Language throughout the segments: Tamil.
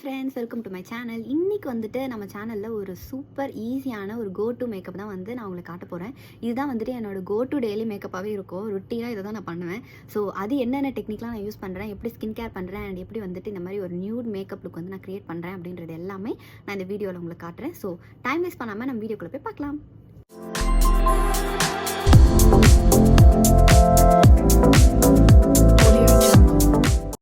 Friends, welcome to my channel. இன்றைக்கி வந்துட்டு நம்ம சேனலில் ஒரு சூப்பர் ஈஸியான ஒரு கோ டு மேக்கப் தான் வந்து நான் உங்களுக்கு காட்ட போகிறேன். இதுதான் வந்துட்டு என்னோடய கோ டு டெய்லி மேக்கப்பாகவே இருக்கும். ரொட்டீனாக இதை தான் நான் பண்ணுவேன். ஸோ அது என்னென்ன டெக்னிக்லாம் நான் யூஸ் பண்ணுறேன், எப்படி ஸ்கின் கேர் பண்ணுறேன் அண்ட் எப்படி வந்துட்டு இந்த மாதிரி ஒரு நியூட் மேக்கப் லுக் வந்து நான் க்ரியேட் பண்ணுறேன் அப்படின்றது எல்லாமே நான் இந்த வீடியோவில் உங்களுக்கு காட்டுறேன். ஸோ டைம் வேஸ்ட் பண்ணாமல் நம்ம வீடியோக்குள்ளே போய் பார்க்கலாம்.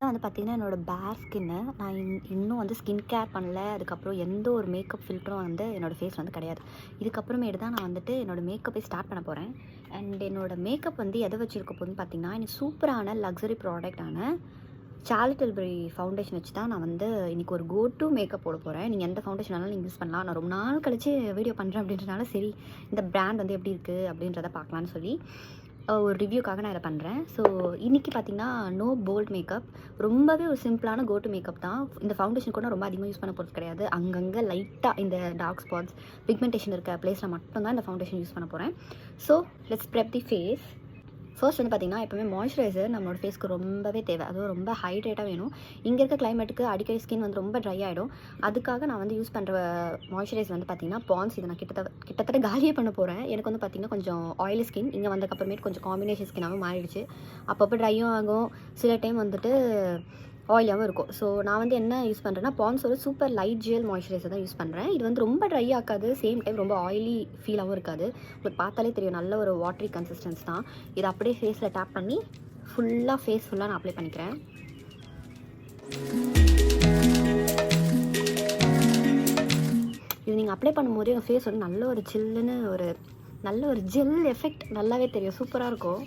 வந்து பார்த்திங்கன்னா என்னோடய பேர் ஸ்கின்னு நான் இன்னும் வந்து ஸ்கின் கேர் பண்ணல. அதுக்கப்புறம் எந்த ஒரு மேக்கப் ஃபில்டரும் வந்து என்னோடய ஃபேஸ் வந்து கிடையாது. இதுக்கப்புறமேட்டு தான் நான் வந்துட்டு என்னோடய மேக்கப்பை ஸ்டார்ட் பண்ண போகிறேன். அண்ட் என்னோடய மேக்கப் வந்து எதை வச்சுருக்க போகுதுன்னு பார்த்திங்கன்னா, எனக்கு சூப்பரான லக்ஸரி ப்ராடக்டான சார்லட் தில்பரி ஃபவுண்டேஷன் வச்சு தான் நான் வந்து இன்றைக்கி ஒரு கோ டு மேக்கப் போட போகிறேன். நீங்கள் எந்த ஃபவுண்டேஷன் வேணாலும் நீங்கள் யூஸ் பண்ணலாம். நான் ரொம்ப நாள் கழிச்சு வீடியோ பண்ணுறேன் அப்படின்றனால சரி இந்த பிராண்ட் வந்து எப்படி இருக்குது அப்படின்றத பார்க்கலான்னு சொல்லி ஒரு ரிவ்யூக்காக நான் இதை பண்ணுறேன். ஸோ இன்றைக்கி பார்த்திங்கன்னா நோ போல்ட் மேக்கப், ரொம்பவே ஒரு சிம்பிளான கோ டு மேக்கப் தான். இந்த ஃபவுண்டேஷன் கூட ரொம்ப அதிகமாக யூஸ் பண்ண போகிறது கிடையாது. அங்கங்கே லைட்டாக இந்த டார்க் ஸ்பாட்ஸ் பிக்மெண்டேஷன் இருக்க பிளேஸில் மட்டும்தான் இந்த ஃபவுண்டேஷன் யூஸ் பண்ண போகிறேன். So let's prep the face. First வந்து பார்த்திங்கன்னா எப்போவுமே மாய்ஸ்சரைசர் நம்மளோட ஃபேஸ்க்கு ரொம்பவே தேவை. அதுவும் ரொம்ப ஹைட்ரேட்டாக வேணும். இங்கே இருக்க கிளைமேட்டுக்கு அடிக்கடி ஸ்கின் வந்து ரொம்ப ட்ரை ஆகிடும். அதுக்காக நான் வந்து யூஸ் பண்ணுற மாய்ஸ்சரைசர் வந்து பார்த்திங்கன்னா பான்ஸ். இதை நான் கிட்டத்தட்ட காலியே பண்ண போகிறேன். எனக்கு வந்து பார்த்திங்கன்னா கொஞ்சம் ஆயிலி ஸ்கின். இங்கே வந்ததுக்கப்புறமேட்டு கொஞ்சம் காம்பினேஷன் ஸ்கின்னாகவும் மாறிடுச்சு. அப்பப்போ ட்ரையும் ஆகும், சில டைம் வந்துட்டு ஆயிலாகவும் இருக்கும். ஸோ நான் வந்து என்ன யூஸ் பண்ணுறேன்னா பான்ஸோட சூப்பர் லைட் ஜெல் மாய்ஸ்சரைசர் தான் யூஸ் பண்ணுறேன். இது வந்து ரொம்ப ட்ரை ஆக்காது, சேம் டைம் ரொம்ப ஆயிலி ஃபீலாகவும் இருக்காது. உங்களுக்கு பார்த்தாலே தெரியும், நல்ல ஒரு வாட்டரி கன்சிஸ்டன்ஸ் தான். இதை அப்படியே ஃபேஸில் டேப் பண்ணி ஃபேஸ் ஃபுல்லாக நான் அப்ளை பண்ணிக்கிறேன். இது நீங்கள் அப்ளை பண்ணும்போதே உங்கள் ஃபேஸ் வந்து நல்ல ஒரு சில்லுன்னு நல்ல ஒரு ஜெல் எஃபெக்ட் நல்லாவே தெரியும், சூப்பராக இருக்கும்.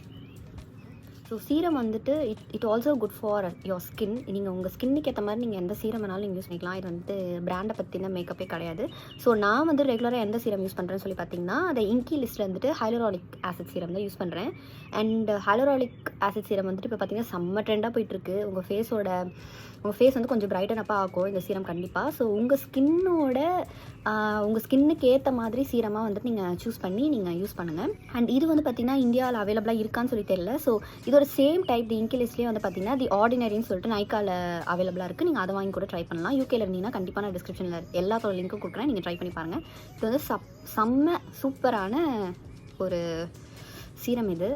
ஸோ சீரம் வந்துட்டு it also good for your skin. நீங்கள் உங்கள் ஸ்கின்னுக்கு ஏற்ற மாதிரி நீங்கள் எந்த சீரம் வேணாலும் நீங்கள் யூஸ் பண்ணிக்கலாம். இது வந்து பிராண்டை பற்றின மேக்கப்பே கிடையாது. ஸோ நான் வந்து ரெகுலராக எந்த சீரம் யூஸ் பண்ணுறேன்னு சொல்லி பார்த்தீங்கன்னா, அந்த இங்கி லிஸ்ட்டில் வந்துட்டு ஹைலராலிக் ஆசிட் சீரம் தான் யூஸ் பண்ணுறேன். அண்ட் ஹைலராலிக் ஆசிட் சீரம் வந்துட்டு இப்போ பார்த்தீங்கன்னா செம்ம ட்ரெண்டாக போயிட்டுருக்கு. உங்கள் ஃபேஸ் வந்து கொஞ்சம் பிரைட்டன் அப்பாக ஆகும் இந்த சீரம் கண்டிப்பாக. ஸோ உங்கள் ஸ்கின்னுக்கு ஏற்ற மாதிரி சீரமாக வந்துட்டு நீங்கள் சூஸ் பண்ணி நீங்கள் யூஸ் பண்ணுங்கள். அண்ட் இது வந்து பார்த்திங்கன்னா இந்தியாவில் அவைலபிளாக இருக்கான்னு சொல்லி தெரியல. ஸோ இதோட சேம் டைப் தி இங்கி லிஸ்ட்லேயே வந்து பார்த்திங்கன்னா தி ஆர்டினரின்னு சொல்லிட்டு நைக்காவில் அவைலபிளாக இருக்குது. நீங்கள் அதை வாங்கி கூட ட்ரை பண்ணலாம். யூகேல இருந்தீங்கன்னா கண்டிப்பாக நான் டிஸ்கிரிப்ஷனில் எல்லாத்தோட லிங்க்கும் கொடுக்குறேன், நீங்கள் ட்ரை பண்ணி பாருங்கள். இது வந்து செம்ம சூப்பரான ஒரு சீரம். இது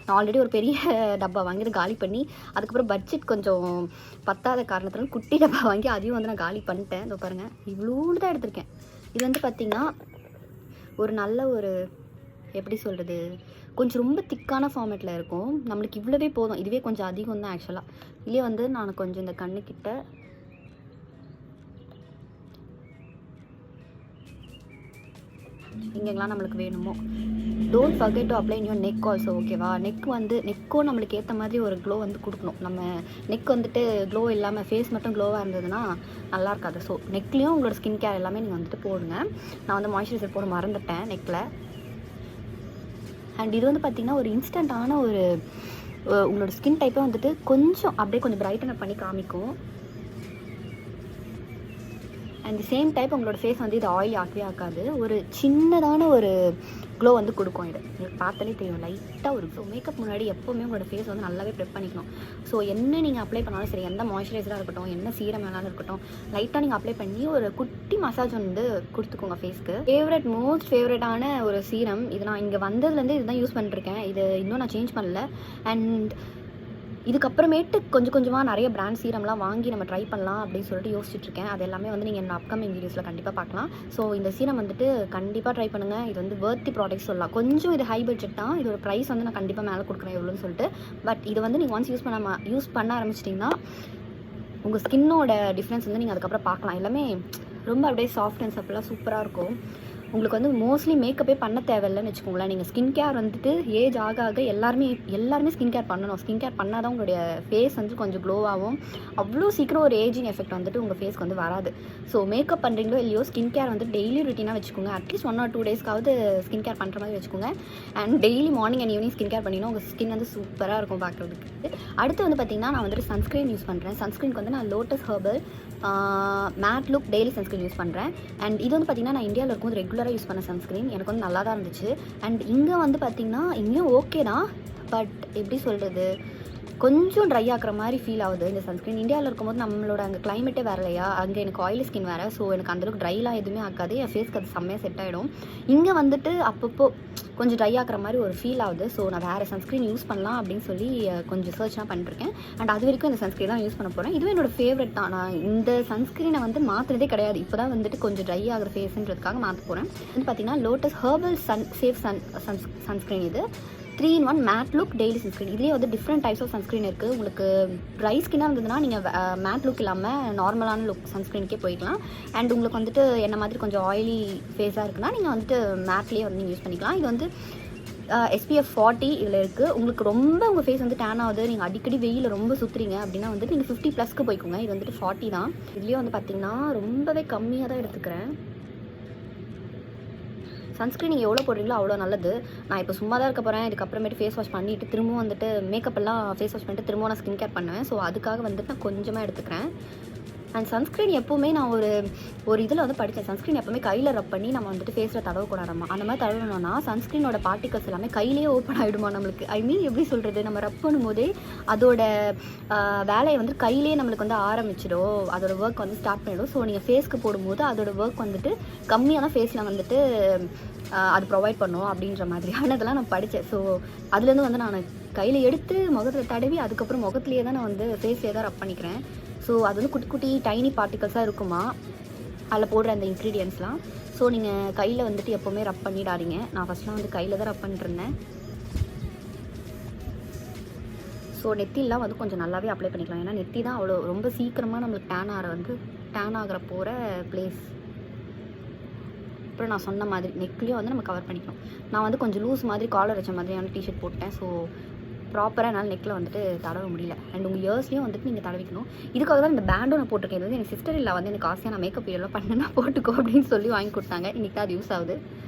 நான் ஆல்ரெடி ஒரு பெரிய டப்பா வாங்கி அதை காலி பண்ணி, அதுக்கப்புறம் பட்ஜெட் கொஞ்சம் பத்தாத காரணத்தில் குட்டி டப்பா வாங்கி அதையும் வந்து நான் காலி பண்ணிட்டேன். இதோ பாருங்கள், இவ்வளோண்டு தான் எடுத்திருக்கேன். இது வந்து பார்த்திங்கன்னா ஒரு நல்ல ஒரு எப்படி சொல்கிறது, கொஞ்சம் ரொம்ப திக்கான ஃபார்மேட்டில் இருக்கும். நம்மளுக்கு இவ்வளவே போதும். இதுவே கொஞ்சம் அதிகம் தான் ஆக்சுவலாக. இதுலேயே வந்து நான் கொஞ்சம் இந்த கண்ணுக்கிட்ட எங்கெங்கெல்லாம் நம்மளுக்கு வேணுமோ. Don't forget to apply in your neck also, ஓகேவா? நெக்கும் நம்மளுக்கு ஏற்ற மாதிரி ஒரு க்ளோ வந்து கொடுக்கணும். நம்ம நெக் வந்துட்டு க்ளோ இல்லாமல் ஃபேஸ் மட்டும் க்ளோவாக இருந்ததுன்னா நல்லா இருக்காது. ஸோ நெக்லேயும் உங்களோட ஸ்கின் கேர் எல்லாமே நீங்கள் வந்துட்டு போடுங்க. நான் வந்து மாய்ஸ்சரைசர் போட மறந்துட்டேன் நெக்கில். அண்ட் இது வந்து பார்த்திங்கன்னா ஒரு இன்ஸ்டண்ட்டான உங்களோட ஸ்கின் டைப்பை வந்துட்டு அப்படியே கொஞ்சம் பிரைட்டன் பண்ணி காமிக்கும். அண்ட் சேம் டைப் உங்களோட ஃபேஸ் வந்து இது ஆயில் ஆக்கவே ஆக்காது. ஒரு சின்னதான ஒரு க்ளோ வந்து கொடுக்கும். இது உங்களுக்கு பார்த்தாலே தெரியும், லைட்டாக ஒரு ஸோ மேக்கப் முன்னாடி எப்போவுமே உங்களோட ஃபேஸ் வந்து நல்லாவே ப்ரெப் பண்ணிக்கணும். ஸோ என்ன நீங்கள் அப்ளை பண்ணாலும் சரி, எந்த மாய்ஸ்சரைசராக இருக்கட்டும், என்ன சீரம் வேணாலும் இருக்கட்டும், லைட்டாக நீங்கள் அப்ளை பண்ணி ஒரு குட்டி மசாஜ் வந்து கொடுத்துக்கோங்க ஃபேஸ்க்கு. மோஸ்ட் ஃபேவரட்டான ஒரு சீரம் இது. நான் இங்கே வந்ததுலேருந்து இதுதான் யூஸ் பண்ணிருக்கேன். இது இன்னும் நான் சேஞ்ச் பண்ணல. அண்ட் இதுக்கப்புறமேட்டு கொஞ்சமாக நிறைய பிராண்ட் சீரம்லாம் வாங்கி நம்ம ட்ரை பண்ணலாம் அப்படின்னு சொல்லிட்டு யோசிச்சுட்ருக்கேன். அது எல்லாமே வந்து நீங்கள் என்ன அப்கமிங் வீடியோஸில் கண்டிப்பாக பார்க்கலாம். ஸோ இந்த சீரம் வந்துட்டு கண்டிப்பாக ட்ரை பண்ணுங்கள். இது வந்து வர்த்தி ப்ராடக்ட் சொல்லலாம். கொஞ்சம் இது ஹை பட்ஜெட் தான். இதோட ப்ரைஸ் வந்து நான் கண்டிப்பாக மேலே கொடுக்குறேன் எவ்வளோன்னு சொல்லிட்டு. பட் இது வந்து நீங்கள் ஒன்ஸ் யூஸ் பண்ண ஆரம்பிச்சிட்டிங்கன்னா உங்கள் ஸ்கின்னோட டிஃப்ரென்ஸ் வந்து நீங்கள் அதுக்கப்புறம் பார்க்கலாம். எல்லாமே ரொம்ப அப்படியே சாஃப்ட்னஸ் அப்படிலாம் சூப்பராக இருக்கும். உங்களுக்கு வந்து மோஸ்ட்லி மேக்கப்பே பண்ண தேவையில்லைன்னு வச்சுக்கோங்களேன். நீங்கள் ஸ்கின் கேர் வந்துட்டு ஏஜ் ஆக எல்லாருமே ஸ்கின் கேர் பண்ணணும். ஸ்கின் கேர் பண்ணால் தான் உங்களுடைய ஃபேஸ் வந்து கொஞ்சம் க்ளோவாகும். அவ்வளோ சீக்கிரம் ஒரு ஏஜிங் எஃபெக்ட் வந்துட்டு உங்கள் ஃபேஸ்க்கு வந்து வராது. ஸோ மேக்கப் பண்ணுறீங்களோ இல்லையோ ஸ்கின் கேர் வந்து டெய்லி ருட்டீனாக வச்சுக்கோங்க. அட்லீஸ்ட் 1 or 2 டேஸ்க்காவது ஸ்கின் கேர் பண்ணுற மாதிரி வச்சுக்கோங்க. And daily morning and evening skin care பண்ணிங்கன்னா உங்கள் ஸ்கின் வந்து சூப்பராக இருக்கும் பார்க்குறதுக்கு. அடுத்து வந்து பார்த்திங்கன்னா நான் வந்துட்டு சன்ஸ்க்ரீன் யூஸ் பண்ணுறேன். சன்ஸ்க்ரீனுக்கு வந்து நான் lotus herbal mat look daily sunscreen use பண்ணுறேன். அண்ட் இது வந்து பார்த்திங்கன்னா நான் இந்தியாவில் இருக்கும்போது ரெகுலராக யூஸ் பண்ண சன்ஸ்க்ரீன். எனக்கு வந்து நல்லா தான் இருந்துச்சு. அண்ட் இங்கே வந்து பார்த்திங்கன்னா இங்கேயும் ஓகே தான். பட் எப்படி சொல்கிறது, கொஞ்சம் ட்ரை ஆகிற மாதிரி ஃபீல் ஆகுது இந்த சன்ஸ்க்ரீன். இந்தியாவில் இருக்கும்போது நம்மளோட அங்கே கிளைமேட்டே வேறு இல்லையா, அங்கே எனக்கு ஆயிலி ஸ்கின் வேறு. ஸோ எனக்கு அந்தளவுக்கு ட்ரைலாம் எதுவுமே ஆகாது, என் ஃபேஸ்க்கு அது செம்மையாக செட் ஆகிடும். இங்கே வந்துட்டு அப்பப்போ கொஞ்சம் ட்ரை ஆகிற மாதிரி ஒரு ஃபீல் ஆகுது. ஸோ நான் வேறு சன்ஸ்க்ரீன் யூஸ் பண்ணலாம் அப்படின்னு சொல்லி கொஞ்சம் சர்ச்லாம் பண்ணிருக்கேன். அண்ட் அது வரைக்கும் இந்த சன்ஸ்க்ரீன் தான் யூஸ் பண்ண போகிறேன். இதுவே என்னோடய ஃபேவரட் தான். நான் இந்த சன்ஸ்க்ரீனை வந்து மாற்றுறதே கிடையாது. இப்போ தான் வந்துட்டு கொஞ்சம் ட்ரை ஆகிற ஃபேஸுன்றதுக்காக மாற்ற போகிறேன். வந்து பார்த்திங்கன்னா லோட்டஸ் ஹெர்பல் சேஃப் சன்ஸ்க்ரீன். இது 3-in-1 mat look daily sunscreen. இதுலேயே வந்து டிஃப்ரெண்ட் டைப்ஸ் ஆஃப் சன்ஸ்க்ரீன் இருக்குது. உங்களுக்கு ட்ரை ஸ்கின்னாக இருந்ததுன்னா நீங்கள் மேட் லுக் இல்லாமல் நார்மலான லுக் சன்ஸ்க்ரீனுக்கே போய்க்கலாம். அண்ட் உங்களுக்கு வந்துட்டு என்ன மாதிரி கொஞ்சம் ஆயிலி ஃபேஸாக இருக்குன்னா நீங்கள் வந்துட்டு மேட்லேயே வந்து நீங்கள் யூஸ் பண்ணிக்கலாம். இது வந்து SPF 40 இதில் இருக்குது. உங்களுக்கு ரொம்ப உங்கள் ஃபேஸ் வந்து டேன் ஆகுது, நீங்கள் அடிக்கடி வெயிலில் ரொம்ப சுற்றுறீங்க அப்படின்னா வந்துட்டு நீங்கள் 50+ போய்க்கோங்க. இது வந்துட்டு 40 தான். இதுலேயே வந்து பார்த்திங்கன்னா ரொம்பவே கம்மியாக தான் எடுத்துக்கிறேன். சன்ஸ்க்ரீன் நீங்கள் எவ்வளோ போடுறீங்களோ அவ்வளோ நல்லது. நான் இப்போ சும்மா தான் இருக்க போகிறேன். இதுக்கப்புறமேட்டு ஃபேஸ் வாஷ் பண்ணிவிட்டு திரும்பவும் வந்துட்டு மேக்கப் எல்லாம் ஃபேஸ் வாஷ் பண்ணிட்டு திரும்பவும் நான் ஸ்கின் கேர் பண்ணுவேன். ஸோ அதுக்காக வந்துட்டு நான் கொஞ்சமாக எடுத்துக்கிறேன். அண்ட் சன்ஸ்க்ரீன் எப்போவுமே நான் ஒரு இதில் வந்து படித்தேன். சன்ஸ்க்ரீன் எப்போவுமே கையில் ரப் பண்ணி நம்ம வந்துட்டு ஃபேஸில் தடவக்கூடாதாமா. அந்த மாதிரி தடவணும்னா சன்ஸ்க்ரீனோட பார்ட்டிகல்ஸ் எல்லாமே கையிலேயே ஓப்பன் ஆகிடுமா நம்மளுக்கு. ஐ மீன் எப்படி சொல்கிறது, நம்ம ரப் பண்ணும்போதே அதோட வேலையை வந்து கையிலேயே நம்மளுக்கு வந்து ஆரம்பிச்சிடும், அதோட ஒர்க் வந்து ஸ்டார்ட் பண்ணிடும். ஸோ நீங்கள் ஃபேஸ்க்கு போடும்போது அதோட ஒர்க் வந்துட்டு கம்மியான ஃபேஸில் வந்துட்டு அது ப்ரொவைட் பண்ணும் அப்படின்ற மாதிரியானதெல்லாம் நான் படித்தேன். ஸோ அதுலேருந்து வந்து நான் கையில் எடுத்து முகத்தில் தடவி அதுக்கப்புறம் முகத்துலேயே தான் நான் வந்து ஃபேஸ்லேயே தான் ரப் பண்ணிக்கிறேன். ஸோ அது வந்து குட்டி குட்டி டைனி பார்ட்டிகல்ஸாக இருக்குமா அதில் போடுற அந்த இன்க்ரீடியன்ட்ஸ்லாம். ஸோ நீங்கள் கையில் வந்துட்டு எப்போவுமே ரப் பண்ணிடாதீங்க. நான் ஃபஸ்ட்லாம் வந்து கையில் தான் ரப் பண்ணிட்டுருந்தேன். ஸோ நெத்திலாம் வந்து கொஞ்சம் நல்லாவே அப்ளை பண்ணிக்கலாம். ஏன்னா நெத்தி தான் அவ்வளோ ரொம்ப சீக்கிரமாக நம்மளுக்கு டேன் ஆகிற போகிற பிளேஸ். அப்புறம் நான் சொன்ன மாதிரி நெக்லேயும் வந்து நம்ம கவர் பண்ணிக்கணும். நான் வந்து கொஞ்சம் லூஸ் மாதிரி காலர் வச்ச மாதிரியான டிஷர்ட் போட்டேன். ஸோ ப்ராப்பராக என்னால் நெக்கில் வந்துட்டு தடவ முடியல. அண்ட் உங்கள் இயர்ஸ்லேயும் வந்துட்டு நீங்கள் தடவிக்கணும். இதுக்காக தான் இந்த பேண்டும் நான் போட்டிருக்கேன். இது வந்து என் சிஸ்டர் இல்லை வந்து எனக்கு ஆசையாக நான் மேக்கப் இதெல்லாம் பண்ணேன்னா போட்டுக்கோ அப்படின்னு சொல்லி வாங்கி கொடுத்தாங்க. இன்றைக்கி தான் அது யூஸ் ஆகுது.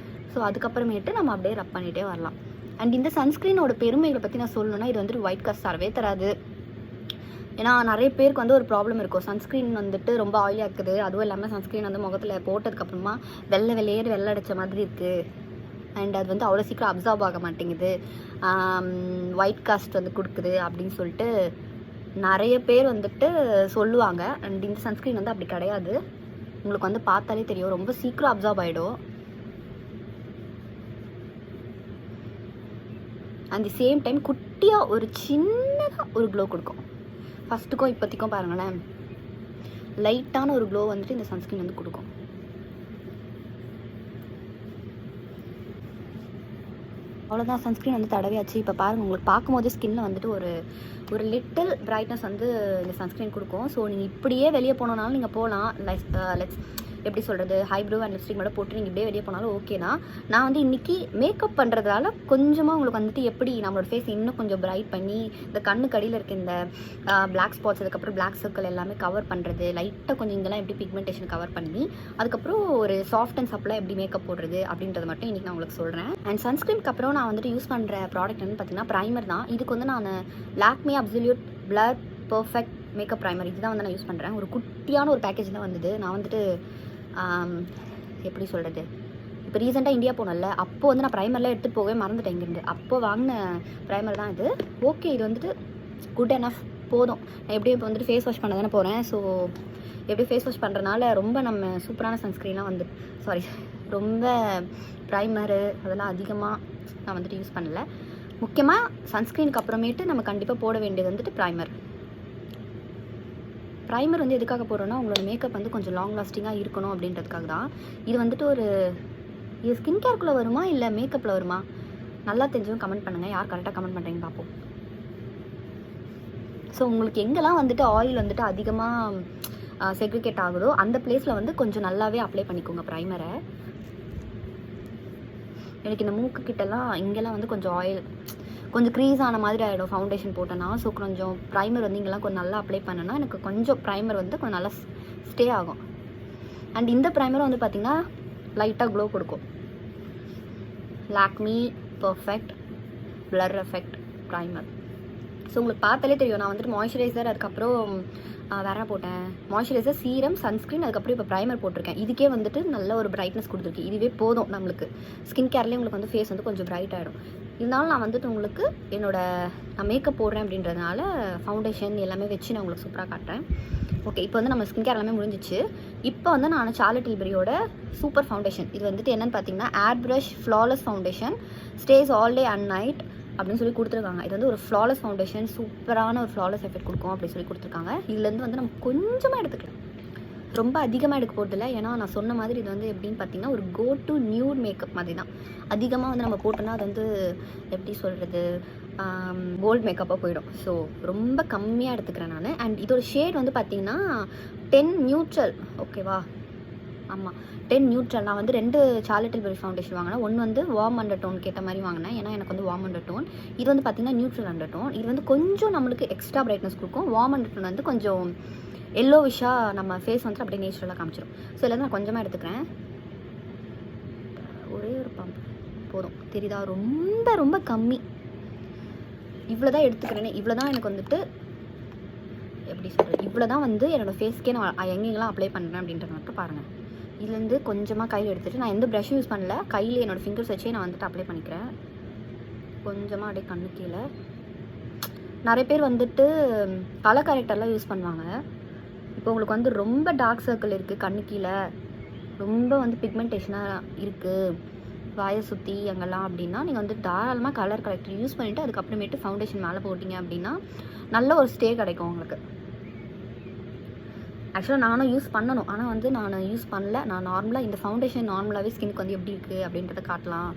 ஸோ அதுக்கப்புறமேட்டு நம்ம அப்படியே ரப் பண்ணிகிட்டே வரலாம். அண்ட் இந்த சன்ஸ்க்ரீனோட பெருமைகளை பற்றி நான் சொல்லணுன்னா இது வந்துட்டு ஒயிட் காஸ்ட் தரவே தராது. ஏன்னா நிறைய பேருக்கு வந்து ஒரு ப்ராப்ளம் இருக்கும். சன்ஸ்க்ரீன் வந்துட்டு ரொம்ப ஆயிலியாக இருக்குது, அதுவும் இல்லாமல் சன்ஸ்க்ரீன் வந்து முகத்தில் போட்டதுக்கப்புறமா வெள்ளை அடித்த மாதிரி இருக்குது. அண்ட் அது வந்து அவ்வளோ சீக்கிரம் அப்சார்ப் ஆக மாட்டேங்குது, ஒயிட் காஸ்ட் வந்து கொடுக்குது அப்படின்னு சொல்லிட்டு நிறைய பேர் வந்துட்டு சொல்லுவாங்க. அண்ட் இந்த சன்ஸ்க்ரீன் வந்து அப்படி கிடையாது. உங்களுக்கு வந்து பார்த்தாலே தெரியும், ரொம்ப சீக்கிரம் அப்சார்ப் ஆகிடும். அண்ட் தி சேம் டைம் குட்டியாக ஒரு சின்னதாக ஒரு க்ளோ கொடுக்கும். ஃபஸ்ட்டுக்கும் இப்போத்திக்கும் பாருங்களேன், லைட்டான ஒரு க்ளோ வந்துட்டு இந்த சன்ஸ்க்ரீன் வந்து கொடுக்கும். அவ்வளோதான், சன்ஸ்க்ரீன் வந்து தடவியாச்சு. இப்போ பாருங்கள், உங்களுக்கு பார்க்கும்போது ஸ்கின்னில் வந்துட்டு ஒரு லிட்டில் பிரைட்னஸ் வந்து இந்த சன்ஸ்க்ரீன் கொடுக்கும். ஸோ நீங்கள் இப்படியே வெளியே போனோன்னாலும் நீங்கள் போகலாம். லெட்ஸ் எப்படி சொல்கிறது, ஹைப்ரோ அண்ட் லிப்ஸ்டிக் மட்டும் போட்டு நீங்கள் இப்படியே வெளியே போனாலும் ஓகே தான். நான் வந்து இன்றைக்கி மேக்கப் பண்ணுறதால கொஞ்சமாக உங்களுக்கு வந்துட்டு எப்படி நம்மளோட ஃபேஸ் இன்னும் கொஞ்சம் பிரைட் பண்ணி இந்த கண்ணு கடியில் இருக்க இந்த பிளாக் ஸ்பாட்ஸ், அதுக்கப்புறம் பிளாக் சர்க்கிள் எல்லாமே கவர் பண்ணுறது, லைட்டாக கொஞ்சம் இங்கெல்லாம் எப்படி பிக்மெண்டேஷன் கவர் பண்ணி அதுக்கப்புறம் ஒரு சாஃப்ட் அண்ட் சப்ளாக எப்படி மேக்கப் போடுறது அப்படின்றது மட்டும் இன்றைக்கி நான் உங்களுக்கு சொல்கிறேன். அண்ட் சன்ஸ்க்ரீனுக்கு அப்புறம் நான் வந்துட்டு யூஸ் பண்ணுற ப்ராடக்ட் வந்து பார்த்திங்கன்னா ப்ரைமர் தான். இதுக்கு வந்து நான் Lakme absolute blur perfect makeup primer இதுதான் வந்து நான் யூஸ் பண்ணுறேன். ஒரு குட்டியான ஒரு பேக்கேஜ் தான் வந்தது. நான் வந்துட்டு எப்படி சொல்கிறது, இப்போ ரீசெண்டாக இந்தியா போனல, அப்போது வந்து நான் ப்ரைமர்லாம் எடுத்துகிட்டு போகவே மறந்துட்டேன் இங்கேருந்து. அப்போ வாங்கின ப்ரைமர் தான் இது. ஓகே, இது வந்துட்டு குட் எனஃப், போதும். நான் எப்படியும் இப்போ வந்துட்டு ஃபேஸ் வாஷ் பண்ண தானே போகிறேன். ஸோ எப்படி ஃபேஸ் வாஷ் பண்ணுறதுனால ரொம்ப நம்ம சூப்பரான சன்ஸ்க்ரீன்லாம் வந்து ரொம்ப ப்ரைமரு அதெல்லாம் அதிகமாக நான் வந்துட்டு யூஸ் பண்ணல. முக்கியமாக சன்ஸ்க்ரீனுக்கு அப்புறமேட்டு நம்ம கண்டிப்பாக போட வேண்டியது வந்துட்டு ப்ரைமர் வந்து எதுக்காக போடுறோன்னா உங்களோட மேக்கப் வந்து கொஞ்சம் லாங் லாஸ்டிங்காக இருக்கணும் அப்படின்றதுக்காக தான். இது வந்துட்டு இது ஸ்கின் கேருக்குள்ளே வருமா இல்லை மேக்கப்பில் வருமா நல்லா தெரிஞ்சவங்க கமெண்ட் பண்ணுங்கள். யார் கரெக்டாக கமெண்ட் பண்ணுறீங்கன்னு பார்ப்போம். ஸோ உங்களுக்கு எங்கெல்லாம் வந்துட்டு ஆயில் வந்துட்டு அதிகமாக செக்ரிகேட் ஆகுதோ அந்த பிளேஸில் வந்து கொஞ்சம் நல்லாவே அப்ளை பண்ணிக்கோங்க ப்ரைமரை. எனக்கு இந்த மூக்கு கிட்டலாம் இங்கெல்லாம் வந்து கொஞ்சம் ஆயில் கொஞ்சம் க்ரீஸ் ஆன மாதிரி ஆகிடும் ஃபவுண்டேஷன் போட்டேன்னா. ஸோ கொஞ்சம் ப்ரைமர் வந்து இங்கெல்லாம் கொஞ்சம் நல்லா அப்ளை பண்ணேன்னா எனக்கு கொஞ்சம் ப்ரைமர் வந்து கொஞ்சம் நல்லா ஸ்டே ஆகும். அண்ட் இந்த ப்ரைமரும் வந்து பார்த்திங்கன்னா லைட்டாக க்ளோ கொடுக்கும். Lakme perfect blur effect primer. So உங்களுக்கு பார்த்தாலே தெரியும், நான் வந்துட்டு மாய்ஸ்சரைசர் அதுக்கப்புறம் வேற போட்டேன் மாய்ஸ்சரைசர், சீரம், சன்ஸ்க்ரீன், அதுக்கப்புறம் இப்போ ப்ரைமர் போட்டிருக்கேன். இதுக்கே வந்துட்டு நல்ல ஒரு பிரைட்னஸ் கொடுத்துருக்கு. இதுவே போதும் நம்மளுக்கு. ஸ்கின் கேர்லேயே உங்களுக்கு வந்து ஃபேஸ் வந்து கொஞ்சம் பிரைட் ஆகிடும். இருந்தாலும் நான் வந்துட்டு உங்களுக்கு நான் மேக்கப் போடுறேன் அப்படின்றதுனால ஃபவுண்டேஷன் எல்லாமே வச்சு நான் உங்களுக்கு சூப்பராக காட்டுறேன். ஓகே, இப்போ வந்து நம்ம ஸ்கின் கேர் எல்லாமே முடிஞ்சிச்சு. இப்போ வந்து நான் சார்லட் டில்பரியோட சூப்பர் ஃபவுண்டேஷன், இது வந்துட்டு என்னென்னு பார்த்தீங்கன்னா ஏர் ப்ரஷ் ஃப்ளாலெஸ் ஃபவுண்டேஷன், ஸ்டேஸ் ஆல் டே அண்ட் நைட் அப்படின்னு சொல்லி கொடுத்துருக்காங்க. இது வந்து ஒரு ஃப்ளாலெஸ் ஃபவுண்டேஷன், சூப்பரான ஒரு ஃப்ளாலெஸ் எஃபெக்ட் கொடுக்கும் அப்படின்னு சொல்லி கொடுத்துருக்காங்க. இதுலேருந்து வந்து நம்ம கொஞ்சமாக எடுத்துக்கலாம், ரொம்ப அதிகமாக எடுக்க போகிறதில்ல. ஏன்னா நான் சொன்ன மாதிரி இது வந்து எப்படின்னு பார்த்தீங்கன்னா ஒரு கோ டு நியூட் மேக்கப் மாதிரி தான். அதிகமாக வந்து நம்ம போட்டோன்னா அது வந்து எப்படி சொல்கிறது, போல்ட் மேக்கப்பாக போயிடும். ஸோ ரொம்ப கம்மியாக எடுத்துக்கிறேன் நான். அண்ட் இதோட ஷேட் வந்து பார்த்தீங்கன்னா 10 நியூட்ரல். ஓகேவா? ஆமாம், 10 நியூட்ரல். நான் வந்து 2 சார்லட் டில்பரி ஃபவுண்டேஷன் வாங்கினேன். ஒன்று வந்து வார்ம் அண்டர் டோன் கேட்ட மாதிரி வாங்கினேன், ஏன்னா எனக்கு வந்து வார்ம் அண்டர் டோன். இது வந்து பார்த்தீங்கன்னா நியூட்ரல் அண்டர் டோன். இது வந்து கொஞ்சம் நம்மளுக்கு எக்ஸ்ட்ரா பிரைட்னஸ் கொடுக்கும். வார்ம் அண்டர் டோன் வந்து கொஞ்சம் எல்லோவிஷாக நம்ம ஃபேஸ் வந்து அப்படியே நேச்சுரலாக காமிச்சிடும். ஸோ இதில் நான் கொஞ்சமாக எடுத்துக்கிறேன். ஒரே ஒரு பம்ப் போதும், தெரியுதா? ரொம்ப ரொம்ப கம்மி. இவ்வளோ தான் எடுத்துக்கிறேனே. இவ்வளோ தான் எனக்கு வந்துட்டு எப்படி சொல்கிறது, இவ்வளோ தான் வந்து என்னோடய ஃபேஸ்க்கே நான் எங்கெங்கெல்லாம் அப்ளை பண்ணுறேன் அப்படின்றத மட்டும் பாருங்கள். இதுலேருந்து கொஞ்சமாக கையில் எடுத்துகிட்டு, நான் எந்த ப்ரஷ்ஷும் யூஸ் பண்ணல, கையில் என்னோடய ஃபிங்கர்ஸ் வச்சே நான் வந்துட்டு அப்ளை பண்ணிக்கிறேன். கொஞ்சமாக அப்படியே கண்ணு கீழே. நிறைய பேர் வந்துட்டு கலர் கரெக்டர்லாம் யூஸ் பண்ணுவாங்க. இப்போ உங்களுக்கு வந்து ரொம்ப டார்க் சர்க்கிள் இருக்குது கண்ணு கீழே, ரொம்ப வந்து பிக்மெண்டேஷனாக இருக்குது வாயை சுற்றி அங்கெல்லாம் அப்படின்னா, நீங்கள் வந்து தாராளமாக கலர் கரெக்டர் யூஸ் பண்ணிவிட்டு அதுக்கப்புறமேட்டு ஃபவுண்டேஷன் மேலே போட்டிங்க அப்படின்னா நல்ல ஒரு ஸ்டே கிடைக்கும் உங்களுக்கு. ஆக்சுவலாக நானும் யூஸ் பண்ணணும், ஆனால் வந்து நான் யூஸ் பண்ணல. நான் நார்மலாக இந்த ஃபவுண்டேஷன் நார்மலாகவே ஸ்கின்னுக்கு வந்து எப்படி இருக்குது அப்படின்றத காட்டலாம்.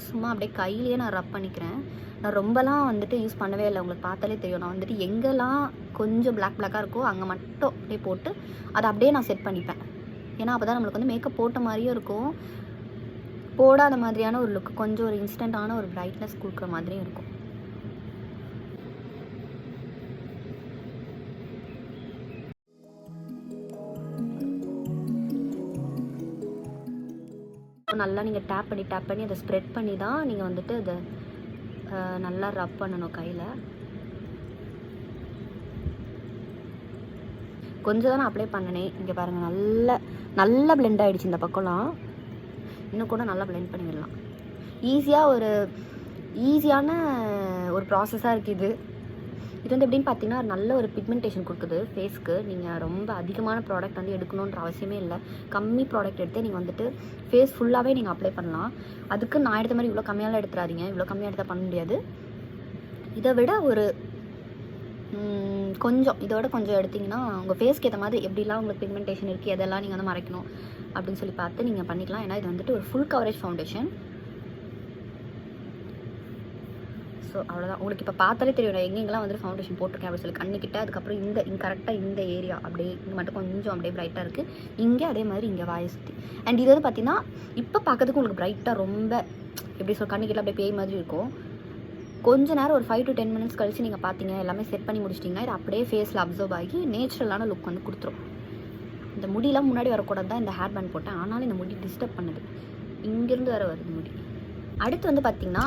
சும்மா அப்படியே கையிலேயே நான் ரப் பண்ணிக்கிறேன். நான் ரொம்பலாம் வந்துட்டு யூஸ் பண்ணவே இல்லை, உங்களுக்கு பார்த்தாலே தெரியும். நான் வந்துட்டு எங்கெல்லாம் கொஞ்சம் பிளாக்காக இருக்கோ அங்கே மட்டும் அப்படியே போட்டு அதை அப்படியே நான் செட் பண்ணிப்பேன். ஏன்னா அப்போ தான் நம்மளுக்கு வந்து மேக்கப் போட்ட மாதிரியும் இருக்கும், போடாத மாதிரியான ஒரு லுக், கொஞ்சம் ஒரு இன்ஸ்டண்ட்டான ஒரு பிரைட்னஸ் கொடுக்குற மாதிரியும் இருக்கும். நல்லா நீங்கள் டேப் பண்ணி அதை ஸ்ப்ரெட் பண்ணி தான் நீங்கள் வந்துட்டு அதை நல்லா ரப் பண்ணணும் கையில். கொஞ்சம் தான் நான் அப்ளை பண்ணனே. இங்கே பாருங்கள், நல்லா பிளெண்ட் ஆகிடுச்சு இந்த பக்கம்லாம். இன்னும் கூட நல்லா பிளெண்ட் பண்ணிடலாம். ஈஸியான ஒரு ப்ராசஸாக இருக்குது இது வந்து எப்படின்னு பார்த்தீங்கன்னா நல்ல ஒரு பிக்மெண்டேஷன் கொடுக்குது ஃபேஸ்க்கு. நீங்கள் ரொம்ப அதிகமான ப்ராடக்ட் வந்து எடுக்கணுன்ற அவசியமே இல்லை. கம்மி ப்ராடக்ட் எடுத்து நீங்கள் வந்துட்டு ஃபேஸ் ஃபுல்லாகவே நீங்கள் அப்ளை பண்ணலாம். அதுக்கு நான் எடுத்த மாதிரி இவ்வளோ கம்மியாலாம் எடுத்துறாதீங்க, இவ்வளோ கம்மியாக எடுத்தால் பண்ண முடியாது. இதை விட ஒரு இதோட கொஞ்சம் எடுத்திங்கன்னா உங்கள் ஃபேஸ்க்கு ஏற்ற மாதிரி எப்படிலாம் உங்களுக்கு பிக்மெண்டேஷன் இருக்குது எதெல்லாம் நீங்கள் வந்து மறைக்கணும் அப்படின்னு சொல்லி பார்த்து நீங்கள் பண்ணிக்கலாம். ஏன்னா இது வந்துட்டு ஒரு ஃபுல் கவரேஜ் ஃபவுண்டேஷன். ஸோ அவ்வளோதான். உங்களுக்கு இப்போ பார்த்தாலே தெரியும் நான் எங்கெங்கெல்லாம் வந்துட்டு ஃபவுண்டேஷன் போட்டிருக்கேன் அப்படின்னு சொல்லி கண்ணுக்கிட்ட. அதுக்கப்புறம் கரெக்டாக இந்த ஏரியா அப்படியே இங்கே மட்டும் கொஞ்சம் அப்படியே பிரைட்டாக இருக்குது. இங்கே அதே மாதிரி இங்கே வாயை சுற்றி. அண்ட் இது வந்து பார்த்தீங்கன்னா இப்போ பார்க்கறதுக்கு உங்களுக்கு பிரைட்டாக ரொம்ப எப்படி கண்ணுக்கிட்ட அப்படியே பேய் மாதிரி இருக்கும். கொஞ்ச நேரம் ஒரு 5 to 10 minutes கழிச்சு நீங்கள் பார்த்தீங்க எல்லாமே செட் பண்ணி முடிச்சிட்டிங்கன்னா இது அப்படியே ஃபேஸில் அப்சர்வ் ஆகி நேச்சுரலான லுக் வந்து கொடுத்துரும். இந்த முடியெல்லாம் முன்னாடி வரக்கூடாது தான் இந்த ஹேர் பேண்ட் போட்டேன், ஆனாலும் இந்த முடி டிஸ்டர்ப் பண்ணுது. இங்கேருந்து வேறு வருது முடி. அடுத்து வந்து பார்த்திங்கன்னா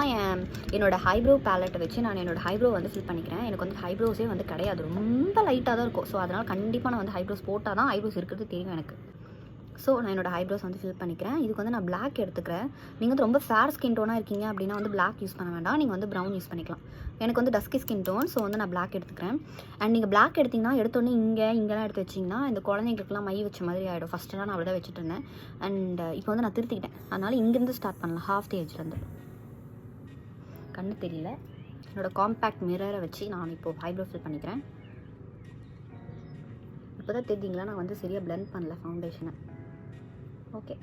என்னோடய ஹைப்ரோ பேலட்டை வச்சு நான் என்னோடய ஹைப்ரோ வந்து ஃபில் பண்ணிக்கிறேன். எனக்கு வந்து ஹைப்ரோஸே வந்து கிடையாது, ரொம்ப லைட்டாக தான் இருக்கும். ஸோ அதனால் கண்டிப்பாக நான் வந்து ஹைப்ரோஸ் போட்டால் தான் ஹைப்ரோஸ் இருக்கிறது தெரியும் எனக்கு. ஸோ நான் என்னோடய ஹைப்ரோஸ் வந்து ஃபில் பண்ணிக்கிறேன். இதுக்கு வந்து நான் பிளாக் எடுத்துக்கிறேன். நீங்கள் வந்து ரொம்ப ஃபேர் ஸ்கின் டோனாக இருக்கீங்க அப்படின்னா வந்து பிளாக் யூஸ் பண்ண வேண்டாம், நீங்கள் வந்து ப்ரௌன் யூஸ் பண்ணிக்கலாம். எனக்கு வந்து டஸ்கி ஸ்கின் டோன், ஸோ வந்து நான் பிளாக் எடுத்துக்கிறேன். அண்ட் நீங்கள் பிளாக் எடுத்திங்கன்னா எடுத்தோடனே இங்கெல்லாம் எடுத்து வச்சிங்கன்னா இந்த குழந்தைங்களுக்குலாம் மை வச்ச மாதிரி ஆகிடும். ஃபஸ்ட்டெல்லாம் நான் அப்படி தான் வச்சுட்டு இருந்தேன். அண்ட் இப்போ வந்து நான் திருத்திக்கிட்டேன். அதனால் இங்கேருந்து ஸ்டார்ட் பண்ணலாம், ஹாஃப் தி ஏஜ்லேருந்து. கண்ணு தெரியல, என்னோடய காம்பேக்ட் மிரரை வச்சு நான் இப்போது ஹைப்ரோ ஃபில் பண்ணிக்கிறேன். இப்போ தான் தெரிஞ்சிங்களா நான் வந்து சரியாக பிளெண்ட் பண்ணல ஃபவுண்டேஷனை. ஓகே,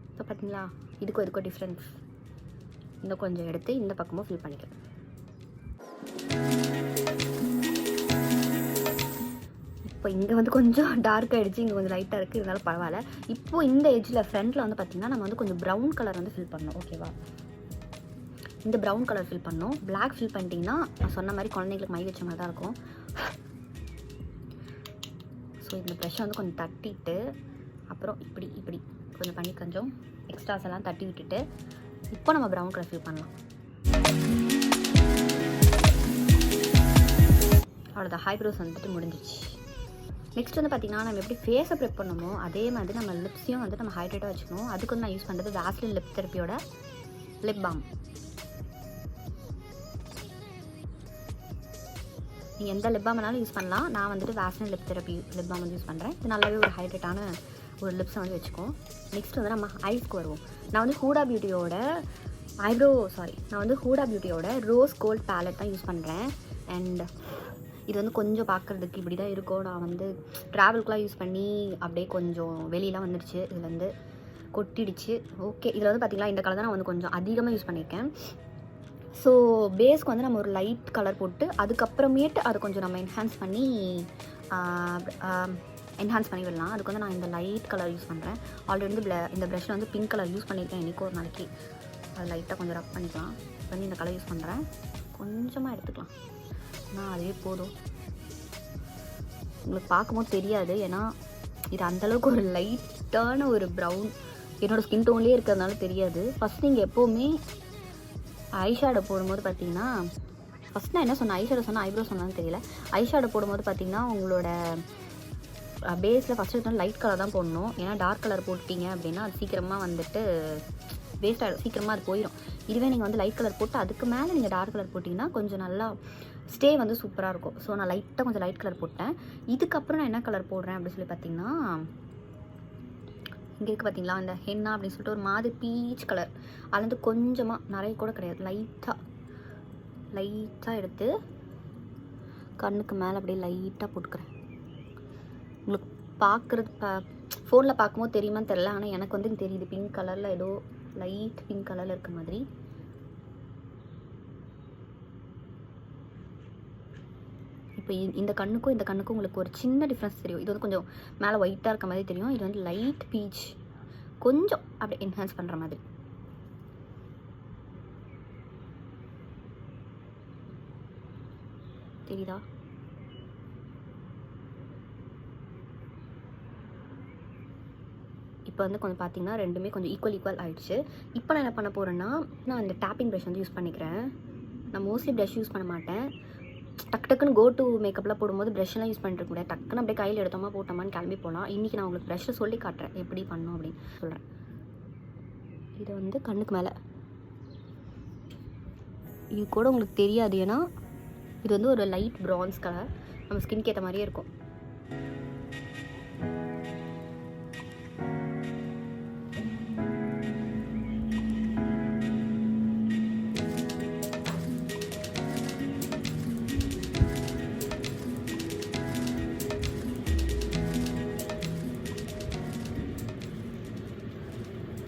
இப்போ பார்த்தீங்களா இதுக்கும் டிஃப்ரென்ஸ். இன்னும் கொஞ்சம் எடுத்து இந்த பக்கமும் ஃபில் பண்ணிக்கிறேன். இப்போ இங்கே வந்து கொஞ்சம் டார்க் ஆகிடுச்சு, இங்கே கொஞ்சம் லைட்டாக இருக்குது, இருந்தாலும் பரவாயில்ல. இப்போது இந்த எட்ஜில் ஃப்ரண்ட்டில் வந்து பார்த்திங்கன்னா நம்ம வந்து கொஞ்சம் ப்ரௌன் கலர் வந்து ஃபில் பண்ணணும். ஓகேவா, இந்த ப்ரௌன் கலர் ஃபில் பண்ணணும். பிளாக் ஃபில் பண்ணிட்டீங்கன்னா நான் சொன்ன மாதிரி குழந்தைங்களுக்கு மை வச்ச மாதிரி தான் இருக்கும். ஸோ இந்த ப்ரெஷ்ஷை வந்து கொஞ்சம் தட்டிட்டு அப்புறம் இப்படி கொஞ்சம் பண்ணி கொஞ்சம் எக்ஸ்ட்ராஸ் எல்லாம் தட்டி விட்டுட்டு இப்போ நம்ம ப்ரௌன் கலர் ஃபில் பண்ணலாம். அவ்வளோதான், ஹைப்ரோஸ் வந்துட்டு முடிஞ்சிச்சு. நெக்ஸ்ட் வந்து பார்த்திங்கன்னா நம்ம எப்படி ஃபேஸை ப்ரெப் பண்ணணுமோ அதே மாதிரி நம்ம லிப்ஸையும் வந்து நம்ம ஹைட்ரேட்டாக வச்சுக்கணும். அதுக்கு வந்து நான் யூஸ் பண்ணுறது வேஸ்லின் லிப் தெரப்பியோட லிப் பாம். நீங்கள் எந்த லிப் பாம் வேணாலும் யூஸ் பண்ணலாம். நான் வந்துட்டு Vaseline lip therapy lip balm வந்து யூஸ் பண்ணுறேன். இது நல்லாவே ஒரு ஹைட்ரேட்டான ஒரு லிப்ஸை வந்து வச்சுக்கோம். நெக்ஸ்ட் வந்து நம்ம ஐஸ்க்கு வருவோம். நான் வந்து ஹூடா பியூட்டியோட ரோஸ் கோல்ட் பேலட் தான் யூஸ் பண்ணுறேன். அண்ட் இது வந்து கொஞ்சம் பார்க்குறதுக்கு இப்படி தான் இருக்கும். நான் வந்து ட்ராவல்க்குலாம் யூஸ் பண்ணி அப்படியே கொஞ்சம் வெளியெலாம் வந்துடுச்சு, இதில் வந்து கொட்டிடுச்சு. ஓகே, இதில் வந்து பார்த்திங்களா இந்த கலர் தான் நான் வந்து கொஞ்சம் அதிகமாக யூஸ் பண்ணியிருக்கேன். ஸோ பேஸ்க்கு வந்து நம்ம ஒரு லைட் கலர் போட்டு அதுக்கப்புறமேட்டு அதை கொஞ்சம் நம்ம என்ஹான்ஸ் பண்ணி விடலாம். அதுக்கு வந்து நான் இந்த லைட் கலர் யூஸ் பண்ணுறேன். ஆல்ரெடி வந்து இந்த ப்ரஷ்ஷில் வந்து பிங்க் கலர் யூஸ் பண்ணியிருக்கேன். இன்றைக்கி ஒரு நாளைக்கு அது லைட்டாக கொஞ்சம் ரப் பண்ணிக்கலாம். வந்து இந்த கலர் யூஸ் பண்ணுறேன். கொஞ்சமாக எடுத்துக்கலாம், ஆனால் அதுவே போதும். உங்களுக்கு பார்க்கும்போது தெரியாது, ஏன்னா இது அந்தளவுக்கு ஒரு லைட்டான ஒரு ப்ரௌன் என்னோடய ஸ்கின் டோன்லேயே இருக்கிறதுனால தெரியாது. ஃபஸ்ட் நீங்கள் எப்போவுமே ஐஷேடோ போடும்போது பார்த்தீங்கன்னா, ஃபஸ்ட் நான் என்ன சொன்னேன், ஐஷேடோ சொன்னேன் ஐப்ரோ சொன்னான்னு தெரியல. ஐஷேடோ போடும்போது பார்த்தீங்கன்னா உங்களோட பேஸில் ஃபஸ்ட்டு எடுத்தோம் லைட் கலர் தான் போடணும். ஏன்னா டார்க் கலர் போட்டிங்க அப்படின்னா அது சீக்கிரமாக வந்துட்டு வேஸ்ட் ஆகிடும், சீக்கிரமாக அது போயிடும். இதுவே நீங்கள் வந்து லைட் கலர் போட்டு அதுக்கு மேலே நீங்கள் டார்க் கலர் போட்டிங்கன்னா கொஞ்சம் நல்லா ஸ்டே வந்து சூப்பராக இருக்கும். ஸோ நான் லைட்டாக கொஞ்சம் லைட் கலர் போட்டேன். இதுக்கப்புறம் நான் என்ன கலர் போடுறேன் அப்படின்னு சொல்லி பார்த்தீங்கன்னா, இங்கே இருக்குது பார்த்தீங்களா இந்த ஹென்னா அப்படின்னு சொல்லிட்டு ஒரு மாதிரி பீச் கலர். அது வந்து கொஞ்சமாக, நிறைய கூட கிடையாது, லைட்டாக எடுத்து கண்ணுக்கு மேலே அப்படியே லைட்டாக போட்டுக்கிறேன். உங்களுக்கு ஃபோனில் பார்க்கும்போது தெரியுமான்னு தெரில, ஆனால் எனக்கு வந்து தெரியுது பிங்க் கலரில், ஏதோ லைட் பிங்க் கலரில் இருக்க மாதிரி. இப்போ இந்த கண்ணுக்கும் உங்களுக்கு ஒரு சின்ன டிஃப்ரென்ஸ் தெரியும். இது வந்து கொஞ்சம் மேலே ஒயிட்டாக இருக்க மாதிரி தெரியும். இது வந்து லைட் பீச், கொஞ்சம் அப்படியே என்ஹான்ஸ் பண்ணுற மாதிரி. தெரியுதா? இப்போ வந்து கொஞ்சம் பார்த்தீங்கன்னா ரெண்டுமே கொஞ்சம் ஈக்குவல் ஆகிடுச்சு. இப்போ நான் என்ன பண்ண போகிறேன்னா, நான் இந்த டேப்பிங் ப்ரஷ் வந்து யூஸ் பண்ணிக்கிறேன். நான் மோஸ்ட்லி ப்ரஷ் யூஸ் பண்ண மாட்டேன். டக்குன்னு கோ டு மேக்கப்லாம் போடும்போது ப்ரஷ்லாம் யூஸ் பண்ணிட்டு இருக்க முடியாது. டக்குன்னு அப்படியே கையில் எடுத்தோமா போட்டோமான்னு கிளம்பி போகலாம். இன்றைக்கி நான் உங்களுக்கு ப்ரஷ்ஷை சொல்லி காட்டுறேன் எப்படி பண்ணணும் அப்படின்னு சொல்கிறேன். இதை வந்து கண்ணுக்கு மேலே, இது கூட உங்களுக்கு தெரியாது ஏன்னா இது வந்து ஒரு லைட் ப்ரான்ஸ் கலர், நம்ம ஸ்கின்க்கு ஏற்ற மாதிரியே இருக்கும்.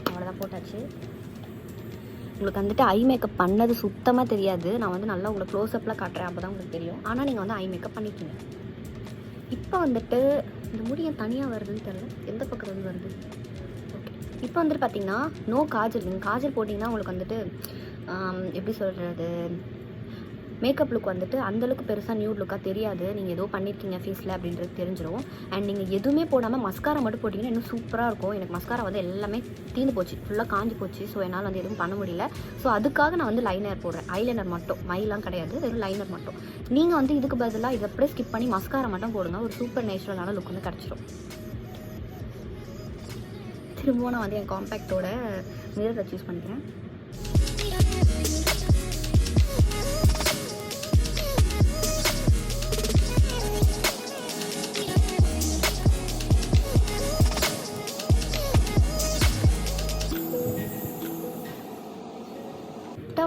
அவ்வளோதான், போட்டாச்சு. உங்களுக்கு வந்துட்டு ஐ மேக்கப் பண்ணது சுத்தமாக தெரியாது. நான் வந்து நல்லா உங்களுக்கு க்ளோஸ்அப்பில் காட்டுறேன், அப்போ தான் உங்களுக்கு தெரியும். ஆனால் நீங்கள் வந்து ஐ மேக்கப் பண்ணிக்கோங்க. இப்போ வந்துட்டு இந்த முடி ஏன் தனியாக வருதுன்னு தெரியல, எந்த பக்கம் வந்து வருது. ஓகே, இப்போ வந்துட்டு பார்த்தீங்கன்னா நோ காஜல். நீங்கள் காஜல் போட்டிங்கன்னா உங்களுக்கு வந்துட்டு எப்படி சொல்கிறது, மேக்கப் லுக் வந்துட்டு அந்தளவுக்கு பெருசாக நியூட் லுக்காக தெரியாது. நீங்கள் ஏதோ பண்ணியிருக்கீங்க ஃபேஸில் அப்படின்றது தெரிஞ்சிடும். அண்ட் நீங்கள் எதுவுமே போடாமல் மஸ்காரா மட்டும் போட்டிங்கன்னா இன்னும் சூப்பராக இருக்கும். எனக்கு மஸ்காரா வந்து எல்லாமே தீர்ந்து போச்சு, ஃபுல்லாக காஞ்சி போச்சு. ஸோ என்னால் வந்து எதுவும் பண்ண முடியல. ஸோ அதுக்காக நான் வந்து லைனர் போடுறேன். ஐலைனர் மட்டும், மைலாம் கிடையாது, வெறும் லைனர் மட்டும். நீங்கள் வந்து இதுக்கு பதிலாக இதை அப்படியே ஸ்கிப் பண்ணி மஸ்காரா மட்டும் போடுங்க. ஒரு சூப்பர் நேச்சுரலான லுக் வந்து கிடச்சிடும். திரும்பவும் நான் வந்து என் காம்பேக்டோட மிரர் வச்சு யூஸ் பண்ணிக்கிறேன்.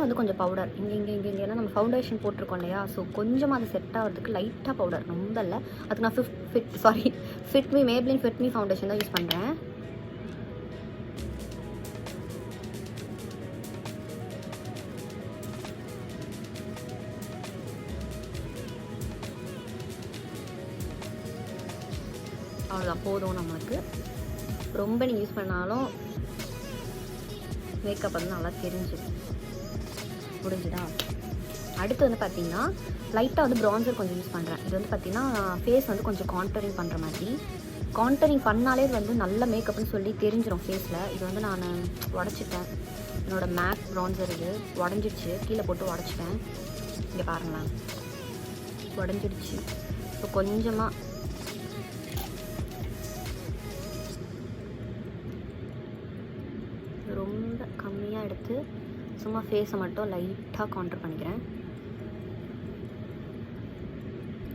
வந்து கொஞ்சம் பவுடர் இங்கே ஏன்னா நம்ம ஃபவுண்டேஷன் போட்டிருக்கோம் இல்லையா, ஸோ கொஞ்சமாக அது செட் ஆகிறதுக்கு லைட்டாக பவுடர், ரொம்ப இல்லை. அதுக்கு நான் ஃபிட்மி மேப்ளின் ஃபிட்மி ஃபவுண்டேஷன் தான் யூஸ் பண்ணுறேன். அவ்வளோதான், போதும் நம்மளுக்கு. ரொம்ப நீங்கள் யூஸ் பண்ணாலும் மேக்கப் வந்து நல்லா தெரிஞ்சுது. முடிஞ்சுதா? அடுத்து வந்து பார்த்திங்கன்னா லைட்டாக வந்து ப்ரான்சர் கொஞ்சம் யூஸ் பண்ணுறேன். இது வந்து பார்த்திங்கன்னா ஃபேஸ் வந்து கொஞ்சம் கான்டரிங் பண்ணுற மாதிரி. கான்டரிங் பண்ணாலே வந்து நல்ல மேக்கப்னு சொல்லி தெரிஞ்சிடும் ஃபேஸில். இது வந்து நான் உடச்சிட்டேன், என்னோடய மேக் ப்ரான்சர் இது உடஞ்சிடுச்சு, கீழே போட்டு உடச்சிட்டேன். இங்கே பாருங்களேன், உடஞ்சிடுச்சு. இப்போ கொஞ்சமாக ரொம்ப கம்மியாக எடுத்து சும்மா ஃபேஸை மட்டும் லைட்டாக கான்டர் பண்ணிக்கிறேன்.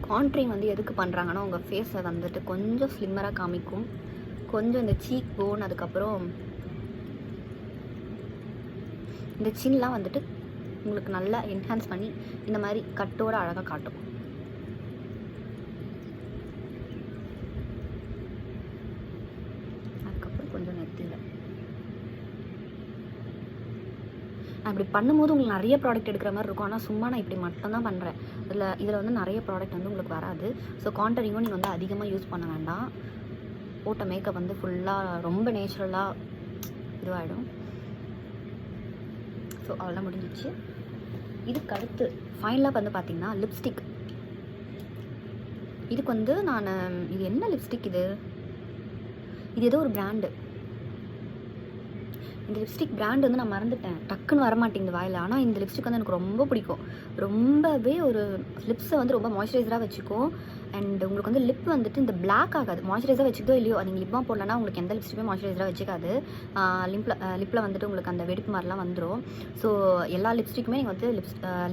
கான்ட்ரிங் வந்து எதுக்கு பண்ணுறாங்கன்னா உங்கள் ஃபேஸை வந்துட்டு கொஞ்சம் ஸ்லிம்மராக காமிக்கும், கொஞ்சம் இந்த சீக் போன் அதுக்கப்புறம் இந்த சின்லாம் வந்துட்டு உங்களுக்கு நல்லா என்ஹான்ஸ் பண்ணி இந்த மாதிரி கட்டோட அழகாக காட்டும். அதுக்கப்புறம் கொஞ்சம் நெத்தியில் அப்படி பண்ணும்போது உங்களுக்கு நிறைய ப்ராடக்ட் எடுக்கிற மாதிரி இருக்கும். ஆனால் சும்மா நான் இப்படி மட்டும்தான் பண்ணுறேன். இதில் வந்து நிறைய ப்ராடக்ட் வந்து உங்களுக்கு வராது. ஸோ கான்டரிங்கும் நீங்கள் வந்து அதிகமாக யூஸ் பண்ண வேண்டாம். போட்ட மேக்கப் வந்து ஃபுல்லாக ரொம்ப நேச்சுரலாக இதுவாகிடும். ஸோ அவ்வளோதான் முடிஞ்சிச்சு. இதுக்கு அடுத்து ஃபைனலாக வந்து பார்த்திங்கன்னா லிப்ஸ்டிக். இதுக்கு வந்து நான் இது என்ன லிப்ஸ்டிக் இது ஏதோ ஒரு பிராண்டு. இந்த லிப்ஸ்டிக் பிராண்ட் வந்து நான் மறந்துட்டேன், டக்குன்னு வரமாட்டேங்குது வாயில். ஆனால் இந்த லிப்ஸ்டிக் வந்து எனக்கு ரொம்ப பிடிக்கும். ரொம்பவே ஒரு லிப்ஸை வந்து ரொம்ப மாய்ஸ்சரைசராக வச்சுக்கும். அண்ட் உங்களுக்கு வந்து லிப் வந்துட்டு இந்த பிளாக் ஆகாது. மாய்ஸ்சரைசராக வச்சுக்கிட்டோ இல்லையோ, நீங்கள் லிப்பாக போடலன்னா உங்களுக்கு எந்த லிப்ஸ்டிக்குமே மாய்ஸ்சரைசராக வச்சுக்காது. லிப்பில் வந்துட்டு உங்களுக்கு அந்த வெடிப்பு மாதிரிலாம் வந்துடும். ஸோ எல்லா லிப்ஸ்டிக்குமே நீங்கள் வந்து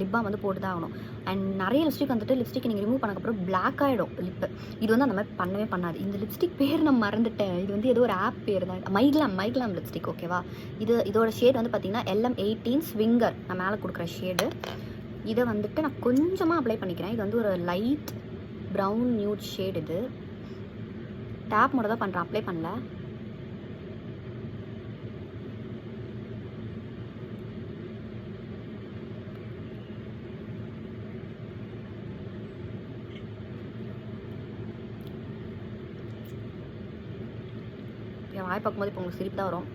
லிப்பாக வந்து போட்டு தான் ஆகணும். அண்ட் நிறைய லிப்ஸ்டிக் வந்துட்டு லிப்ஸ்டிக் நீங்கள் ரிமூவ் பண்ணக்கப்புறம் பிளாக் ஆகிடும் லிப்பு. இது வந்து அந்த மாதிரி பண்ணவே பண்ணாது. இந்த லிப்ஸ்டிக் பேர் நான் மறந்துட்டேன். இது வந்து ஏதோ ஒரு ஆப் பேர் தான், மைக்லாம் லிப்ஸ்டிக். ஓகேவா, இதோட ஷேட் வந்து பார்த்திங்கன்னா LM18 ஸ்விங்கர். நான் மேலே கொடுக்குற ஷேடு. இதை வந்துட்டு நான் கொஞ்சமாக அப்ளை பண்ணிக்கிறேன். இது வந்து ஒரு லைட் ப்ரௌன் நியூட் ஷேட். இது டேப் மட்டும் தான் பண்ணுறேன், அப்ளை பண்ணல. என் வாய் பார்க்கும்போது இப்போ உங்களுக்கு சிரிப்பு தான் வரும்.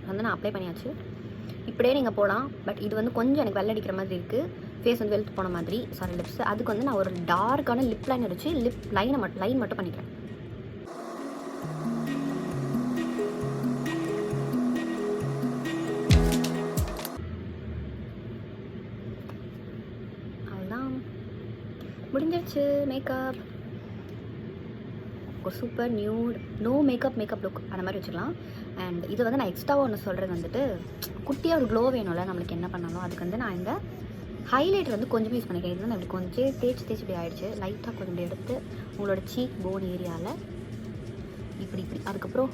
வந்து நான் அப்ளை பண்ணியாச்சு. இப்படியே நீங்கள் போகலாம். பட் இது வந்து கொஞ்சம் எனக்கு வெள்ளை அடிக்கிற மாதிரி இருக்குது. ஃபேஸ் வந்து வெளுத்து போன மாதிரி. Sorry, lips. அதுக்கு வந்து நான் ஒரு டார்க்கான லிப் லைன் வச்சு லிப் லைன் மட்டும் பண்ணிக்கிறேன். அதுதான் முடிஞ்சிருச்சு மேக்கப். ஒரு super nude no makeup look அந்த மாதிரி வச்சுக்கலாம். அண்ட் இது வந்து நான் எக்ஸ்ட்ராவாக ஒன்று சொல்கிறது வந்துட்டு, குட்டியாக ஒரு க்ளோ வேணும்ல நம்மளுக்கு என்ன பண்ணாலும். அதுக்கு வந்து நான் இந்த ஹைலைட்டர் வந்து கொஞ்சம் யூஸ் பண்ணிக்கிறேன். இது வந்து இப்படி கொஞ்சம் தேய்ச்சி இப்படி ஆகிடுச்சு. லைட்டாக கொஞ்சம் எடுத்து உங்களோட சீக் போன் ஏரியாவில் இப்படி அதுக்கப்புறம்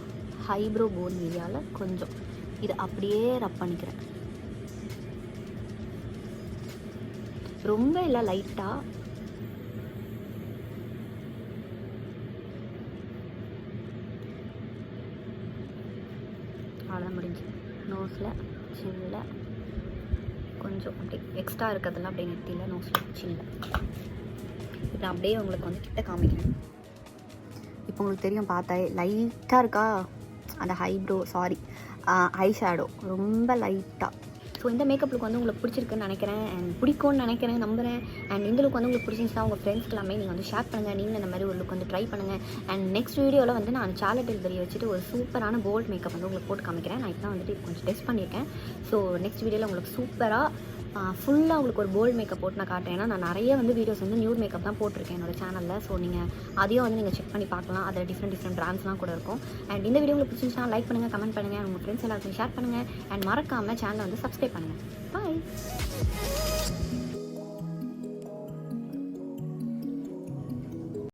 ஹைப்ரோ போன் ஏரியாவில் கொஞ்சம் இது அப்படியே ரப் பண்ணிக்கிறேன். ரொம்ப இல்லை, லைட்டாக. அவ்வளோதான் முடிஞ்சு. நோஸில் சின்னில் கொஞ்சம் அப்படி எக்ஸ்ட்ரா இருக்கிறதெல்லாம் அப்படியே நெத்தியில் நோஸில் சின்னில். இப்போ அப்படியே உங்களுக்கு வந்து கிட்ட காமிக்கிறேன். இப்போ உங்களுக்கு தெரியும் பார்த்தா லைட்டாக இருக்கா அந்த ஐ ஷேடோ ரொம்ப லைட்டாக. ஸோ இந்த மேக்கப் லுக் வந்து உங்களுக்கு பிடிச்சிருக்குன்னு நினைக்கிறேன். அண்ட் பிடிக்கும்னு நினைக்கிறேன், நம்புகிறேன். அண்ட் இந்த லுக் வந்து உங்களுக்கு பிடிச்சிருந்துச்சுன்னா உங்கள் ஃப்ரெண்ட்ஸ்க்கு எல்லாமே நீங்கள் வந்து ஷேர் பண்ணுங்கள். நீங்கள் இந்த மாதிரி ஒரு லுக் வந்து ட்ரை பண்ணுங்கள். அண்ட் நெக்ஸ்ட் வீடியோவில் வந்து நான் சார்லட் டெல்பரி வச்சுட்டு ஒரு சூப்பரான போல்ட் மேக்கப் வந்து உங்களுக்கு போட்டு காமிக்கிறேன். நான் இப்போ தான் வந்துட்டு கொஞ்சம் டெஸ்ட் பண்ணியிருக்கேன். ஸோ நெக்ஸ்ட் வீடியோவில் உங்களுக்கு சூப்பராக ஃபுல்லாக உங்களுக்கு ஒரு போல்ட் மேக்கப் போட்டு நான் காட்டுறேன். ஏன்னா நான் நிறைய வந்து வீடியோஸ் வந்து நியூட் மேக்கப் தான் போட்டிருக்கேன் என்னோட சேனலில். ஸோ நீங்கள் அதையும் வந்து நீங்கள் செக் பண்ணி பார்க்கலாம். அதில் டிஃப்ரெண்ட் பிராண்ட்ஸ்லாம் கூட இருக்கும். அண்ட் இந்த வீடியோ உங்களுக்கு பிடிச்சிருந்துச்சுன்னா லைக் பண்ணுங்கள், கமெண்ட் பண்ணுங்கள், உங்கள் ஃப்ரெண்ட்ஸ் எல்லாருக்கும் ஷேர் பண்ணுங்கள். அண்ட் மறக்காமல் சேனலை வந்து சப்ஸ்கிரைப் பண்ணுங்கள். பாய்.